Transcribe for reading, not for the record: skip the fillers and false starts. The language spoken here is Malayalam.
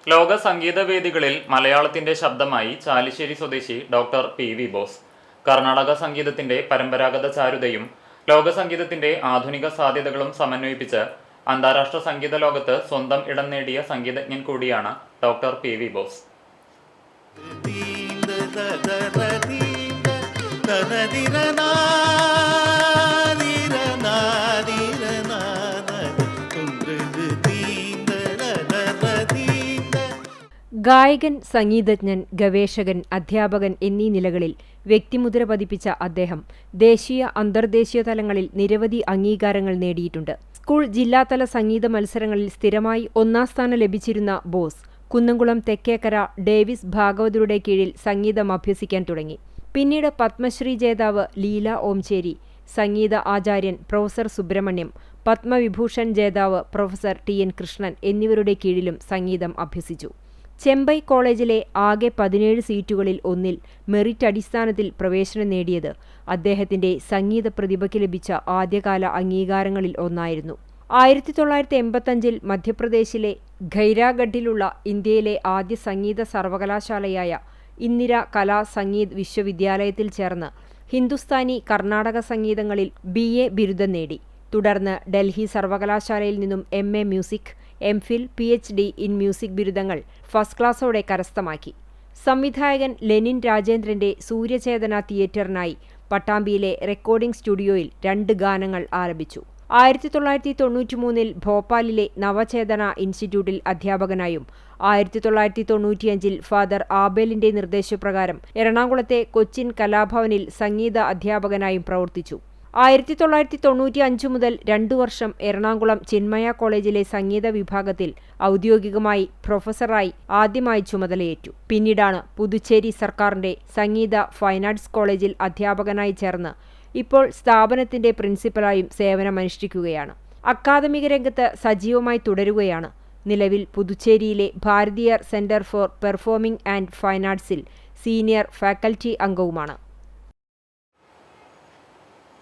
ലോക സംഗീത വേദികളിൽ മലയാളത്തിന്റെ ശബ്ദമായി ചാലിശ്ശേരി സ്വദേശി ഡോക്ടർ പി.വി. ബോസ്. കർണാടക സംഗീതത്തിന്റെ പരമ്പരാഗത ചാരുതയും ലോക സംഗീതത്തിന്റെ ആധുനിക സാധ്യതകളും സമന്വയിപ്പിച്ച് അന്താരാഷ്ട്ര സംഗീത ലോകത്ത് സ്വന്തം ഇടം നേടിയ സംഗീതജ്ഞൻ കൂടിയാണ് ഡോക്ടർ പി.വി. ബോസ്. ഗായകൻ, സംഗീതജ്ഞൻ, ഗവേഷകൻ, അധ്യാപകൻ എന്നീ നിലകളിൽ വ്യക്തിമുദ്ര പതിപ്പിച്ച അദ്ദേഹം ദേശീയ, അന്തർദേശീയ തലങ്ങളിൽ നിരവധി അംഗീകാരങ്ങൾ നേടിയിട്ടുണ്ട്. സ്കൂൾ, ജില്ലാതല സംഗീത മത്സരങ്ങളിൽ സ്ഥിരമായി ഒന്നാം സ്ഥാനം ലഭിച്ചിരുന്ന ബോസ് കുന്നംകുളം തെക്കേക്കര ഡേവിസ് ഭാഗവതരുടെ കീഴിൽ സംഗീതം അഭ്യസിക്കാൻ തുടങ്ങി. പിന്നീട് പത്മശ്രീ ജേതാവ് ലീല ഓംചേരി, സംഗീത ആചാര്യൻ പ്രൊഫസർ സുബ്രഹ്മണ്യം, പത്മവിഭൂഷൺ ജേതാവ് പ്രൊഫസർ ടി.എൻ. കൃഷ്ണൻ എന്നിവരുടെ കീഴിലും സംഗീതം അഭ്യസിച്ചു. ചെമ്പൈ കോളേജിലെ ആകെ 17 സീറ്റുകളിൽ ഒന്നിൽ മെറിറ്റ് അടിസ്ഥാനത്തിൽ പ്രവേശനം നേടിയത് അദ്ദേഹത്തിന്റെ സംഗീത പ്രതിഭയ്ക്ക് ലഭിച്ച ആദ്യകാല അംഗീകാരങ്ങളിൽ ഒന്നായിരുന്നു. 1985 മധ്യപ്രദേശിലെ ഖൈരാഗഡിലുള്ള ഇന്ത്യയിലെ ആദ്യ സംഗീത സർവകലാശാലയായ ഇന്ദിര കലാ സംഗീത് വിശ്വവിദ്യാലയത്തിൽ ചേർന്ന് ഹിന്ദുസ്ഥാനി, കർണാടക സംഗീതങ്ങളിൽ BA ബിരുദം നേടി. തുടർന്ന് ഡൽഹി സർവകലാശാലയിൽ നിന്നും MA music, MPhil, PhD in music ബിരുദങ്ങൾ ഫസ്റ്റ് ക്ലാസോടെ കരസ്ഥമാക്കി. സംവിധായകൻ ലെനിൻ രാജേന്ദ്രന്റെ സൂര്യചേതന തിയേറ്ററിനായി പട്ടാമ്പിയിലെ റെക്കോർഡിംഗ് സ്റ്റുഡിയോയിൽ 2 ഗാനങ്ങൾ ആലപിച്ചു. 1993 ഭോപ്പാലിലെ നവചേതന ഇൻസ്റ്റിറ്റ്യൂട്ടിൽ അധ്യാപകനായും 1995 ഫാദർ ആബേലിന്റെ നിർദ്ദേശപ്രകാരം എറണാകുളത്തെ കൊച്ചിൻ കലാഭവനിൽ സംഗീത അധ്യാപകനായും പ്രവർത്തിച്ചു. 1995 മുതൽ 2 വർഷം എറണാകുളം ചിന്മയ കോളേജിലെ സംഗീത വിഭാഗത്തിൽ ഔദ്യോഗികമായി പ്രൊഫസറായി ആദ്യമായി ചുമതലയേറ്റു. പിന്നീടാണ് പുതുച്ചേരി സർക്കാരിന്റെ സംഗീത ഫൈൻ ആർട്സ് കോളേജിൽ അധ്യാപകനായി ചേർന്ന് ഇപ്പോൾ സ്ഥാപനത്തിന്റെ പ്രിൻസിപ്പലായും സേവനമനുഷ്ഠിക്കുകയാണ്. അക്കാദമിക രംഗത്ത് സജീവമായി തുടരുകയാണ്. നിലവിൽ പുതുച്ചേരിയിലെ Bharathiar centre for performing and fine ആർട്സിൽ സീനിയർ ഫാക്കൽറ്റി അംഗവുമാണ്.